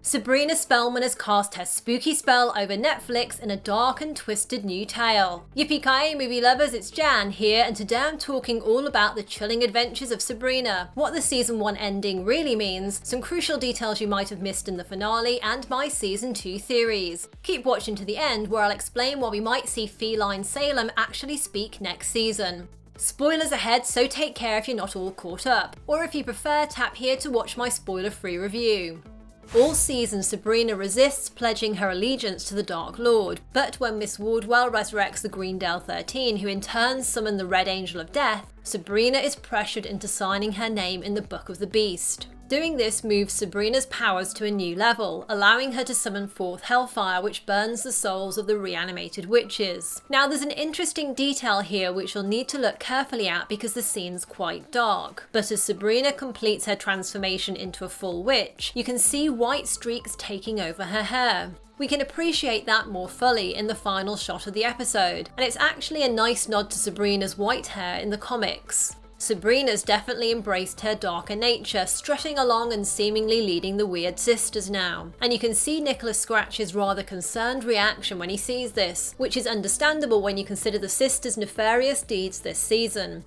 Sabrina Spellman has cast her spooky spell over Netflix in a dark and twisted new tale. Yippee-ki-yay movie lovers, it's Jan here, and today I'm talking all about the chilling adventures of Sabrina, what the season 1 ending really means, some crucial details you might have missed in the finale, and my season 2 theories. Keep watching to the end where I'll explain why we might see feline Salem actually speak next season. Spoilers ahead, so take care if you're not all caught up, or if you prefer, tap here to watch my spoiler-free review. All season, Sabrina resists pledging her allegiance to the Dark Lord, but when Miss Wardwell resurrects the Greendale 13, who in turn summon the Red Angel of Death, Sabrina is pressured into signing her name in the Book of the Beast. Doing this moves Sabrina's powers to a new level, allowing her to summon forth hellfire which burns the souls of the reanimated witches. Now there's an interesting detail here which you'll need to look carefully at because the scene's quite dark, but as Sabrina completes her transformation into a full witch, you can see white streaks taking over her hair. We can appreciate that more fully in the final shot of the episode, and it's actually a nice nod to Sabrina's white hair in the comics. Sabrina's definitely embraced her darker nature, strutting along and seemingly leading the Weird Sisters now. And you can see Nicholas Scratch's rather concerned reaction when he sees this, which is understandable when you consider the sisters' nefarious deeds this season.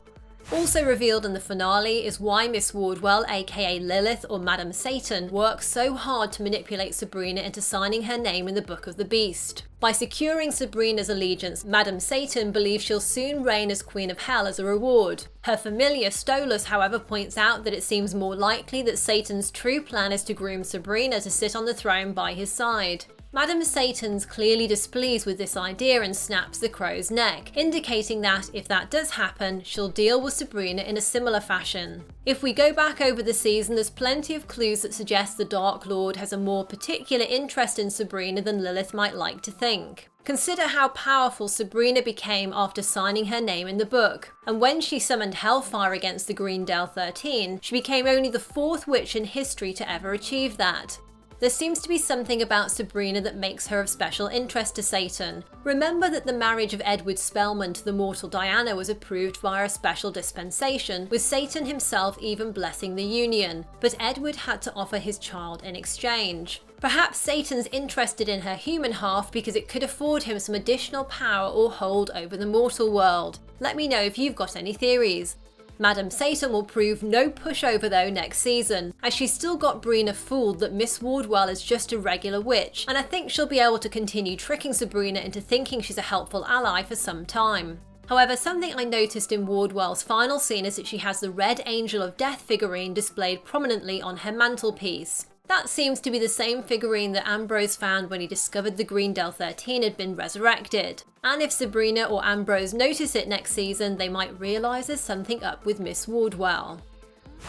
Also revealed in the finale is why Miss Wardwell, aka Lilith or Madam Satan, works so hard to manipulate Sabrina into signing her name in the Book of the Beast. By securing Sabrina's allegiance, Madam Satan believes she'll soon reign as Queen of Hell as a reward. Her familiar Stolas, however, points out that it seems more likely that Satan's true plan is to groom Sabrina to sit on the throne by his side. Madam Satan's clearly displeased with this idea and snaps the crow's neck, indicating that if that does happen, she'll deal with Sabrina in a similar fashion. If we go back over the season, there's plenty of clues that suggest the Dark Lord has a more particular interest in Sabrina than Lilith might like to think. Consider how powerful Sabrina became after signing her name in the book, and when she summoned hellfire against the Greendale 13, she became only the 4th witch in history to ever achieve that. There seems to be something about Sabrina that makes her of special interest to Satan. Remember that the marriage of Edward Spellman to the mortal Diana was approved via a special dispensation, with Satan himself even blessing the union, but Edward had to offer his child in exchange. Perhaps Satan's interested in her human half because it could afford him some additional power or hold over the mortal world. Let me know if you've got any theories. Madam Satan will prove no pushover though next season, as she's still got Brina fooled that Miss Wardwell is just a regular witch, and I think she'll be able to continue tricking Sabrina into thinking she's a helpful ally for some time. However, something I noticed in Wardwell's final scene is that she has the Red Angel of Death figurine displayed prominently on her mantelpiece. That seems to be the same figurine that Ambrose found when he discovered the Greendale 13 had been resurrected. And if Sabrina or Ambrose notice it next season, they might realise there's something up with Miss Wardwell.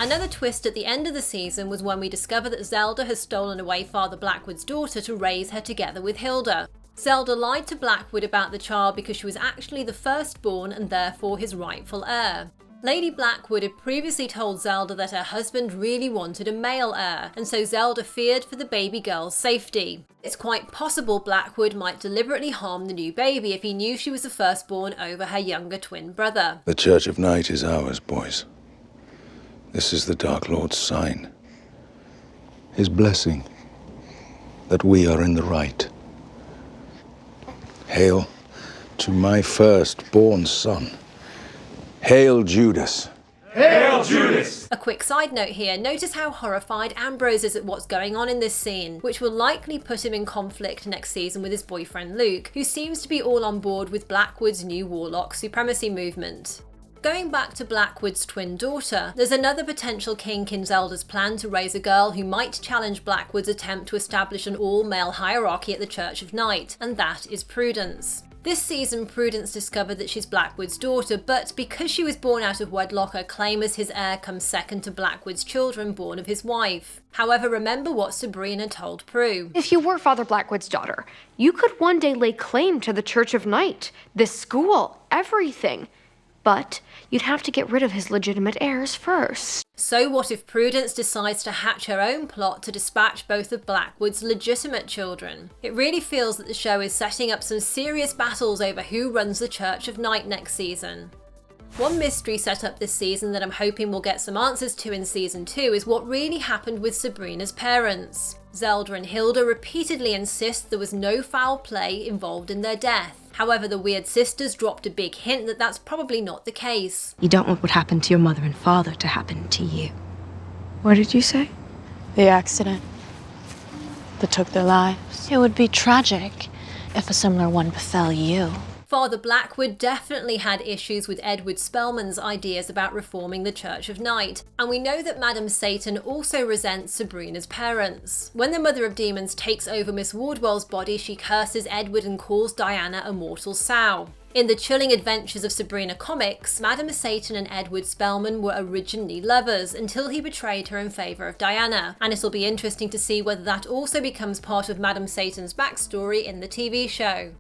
Another twist at the end of the season was when we discover that Zelda has stolen away Father Blackwood's daughter to raise her together with Hilda. Zelda lied to Blackwood about the child because she was actually the firstborn and therefore his rightful heir. Lady Blackwood had previously told Zelda that her husband really wanted a male heir, and so Zelda feared for the baby girl's safety. It's quite possible Blackwood might deliberately harm the new baby if he knew she was the firstborn over her younger twin brother. The Church of Night is ours, boys. This is the Dark Lord's sign. His blessing that we are in the right. Hail to my firstborn son. Hail Judas! Hail Judas! A quick side note here, notice how horrified Ambrose is at what's going on in this scene, which will likely put him in conflict next season with his boyfriend Luke, who seems to be all on board with Blackwood's new warlock supremacy movement. Going back to Blackwood's twin daughter, there's another potential kink in Zelda's plan to raise a girl who might challenge Blackwood's attempt to establish an all-male hierarchy at the Church of Night, and that is Prudence. This season, Prudence discovered that she's Blackwood's daughter, but because she was born out of wedlock, her claim as his heir comes second to Blackwood's children born of his wife. However, remember what Sabrina told Prue. If you were Father Blackwood's daughter, you could one day lay claim to the Church of Night, this school, everything. But you'd have to get rid of his legitimate heirs first. So what if Prudence decides to hatch her own plot to dispatch both of Blackwood's legitimate children? It really feels that the show is setting up some serious battles over who runs the Church of Night next season. One mystery set up this season that I'm hoping we'll get some answers to in season 2 is what really happened with Sabrina's parents. Zelda and Hilda repeatedly insist there was no foul play involved in their death. However, the weird sisters dropped a big hint that that's probably not the case. You don't want what happened to your mother and father to happen to you. What did you say? The accident that took their lives. It would be tragic if a similar one befell you. Father Blackwood definitely had issues with Edward Spellman's ideas about reforming the Church of Night, and we know that Madame Satan also resents Sabrina's parents. When the Mother of Demons takes over Miss Wardwell's body, she curses Edward and calls Diana a mortal sow. In the Chilling Adventures of Sabrina comics, Madame Satan and Edward Spellman were originally lovers until he betrayed her in favour of Diana, and it'll be interesting to see whether that also becomes part of Madame Satan's backstory in the TV show.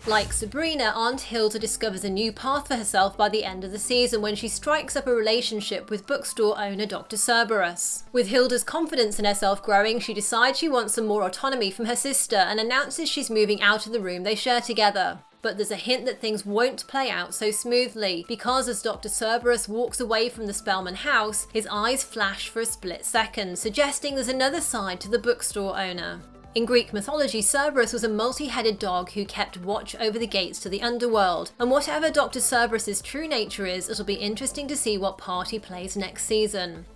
Like Sabrina, Aunt Hilda discovers a new path for herself by the end of the season when she strikes up a relationship with bookstore owner Dr. Cerberus. With Hilda's confidence in herself growing, she decides she wants some more autonomy from her sister and announces she's moving out of the room they share together. But there's a hint that things won't play out so smoothly, because as Dr. Cerberus walks away from the Spellman house, his eyes flash for a split second, suggesting there's another side to the bookstore owner. In Greek mythology, Cerberus was a multi-headed dog who kept watch over the gates to the underworld, and whatever Dr. Cerberus's true nature is, it'll be interesting to see what part he plays next season.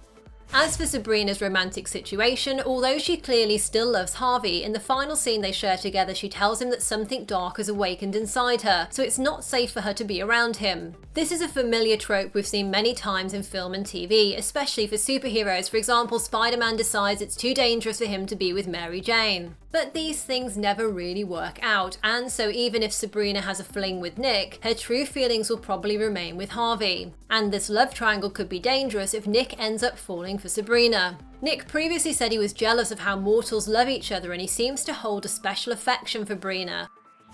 As for Sabrina's romantic situation, although she clearly still loves Harvey, in the final scene they share together she tells him that something dark has awakened inside her, so it's not safe for her to be around him. This is a familiar trope we've seen many times in film and TV, especially for superheroes. For example, Spider-Man decides it's too dangerous for him to be with Mary Jane. But these things never really work out, and so even if Sabrina has a fling with Nick, her true feelings will probably remain with Harvey. And this love triangle could be dangerous if Nick ends up falling for Sabrina. Nick previously said he was jealous of how mortals love each other, and he seems to hold a special affection for Sabrina.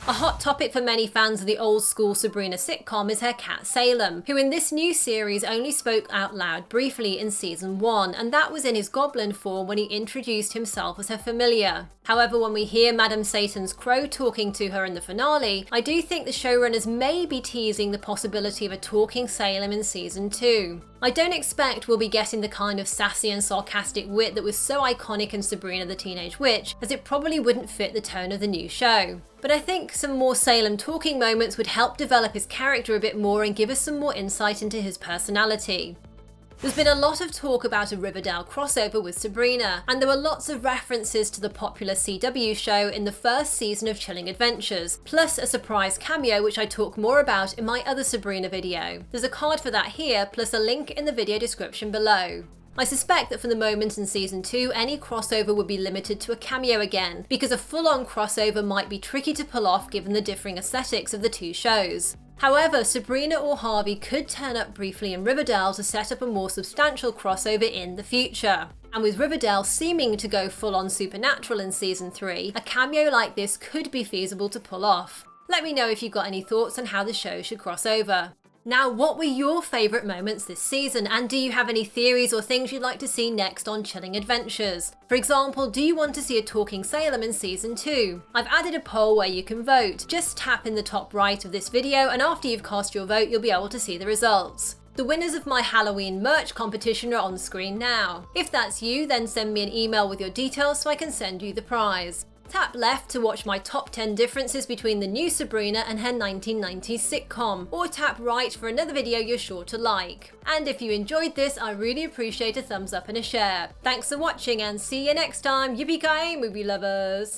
A hot topic for many fans of the old school Sabrina sitcom is her cat Salem, who in this new series only spoke out loud briefly in season 1, and that was in his goblin form when he introduced himself as her familiar. However, when we hear Madame Satan's crow talking to her in the finale, I do think the showrunners may be teasing the possibility of a talking Salem in season 2. I don't expect we'll be getting the kind of sassy and sarcastic wit that was so iconic in Sabrina the Teenage Witch, as it probably wouldn't fit the tone of the new show. But I think some more Salem talking moments would help develop his character a bit more and give us some more insight into his personality. There's been a lot of talk about a Riverdale crossover with Sabrina, and there were lots of references to the popular CW show in the first season of Chilling Adventures, plus a surprise cameo which I talk more about in my other Sabrina video. There's a card for that here, plus a link in the video description below. I suspect that for the moment in season 2, any crossover would be limited to a cameo again, because a full-on crossover might be tricky to pull off given the differing aesthetics of the two shows. However, Sabrina or Harvey could turn up briefly in Riverdale to set up a more substantial crossover in the future. And with Riverdale seeming to go full-on supernatural in season 3, a cameo like this could be feasible to pull off. Let me know if you've got any thoughts on how the show should cross over. Now, what were your favourite moments this season, and do you have any theories or things you'd like to see next on Chilling Adventures? For example, do you want to see a talking Salem in season 2? I've added a poll where you can vote. Just tap in the top right of this video, and after you've cast your vote, you'll be able to see the results. The winners of my Halloween merch competition are on screen now. If that's you, then send me an email with your details so I can send you the prize. Tap left to watch my top 10 differences between the new Sabrina and her 1990s sitcom, or tap right for another video you're sure to like. And if you enjoyed this, I really appreciate a thumbs up and a share. Thanks for watching, and see you next time. Yippee-ki-yay, movie lovers!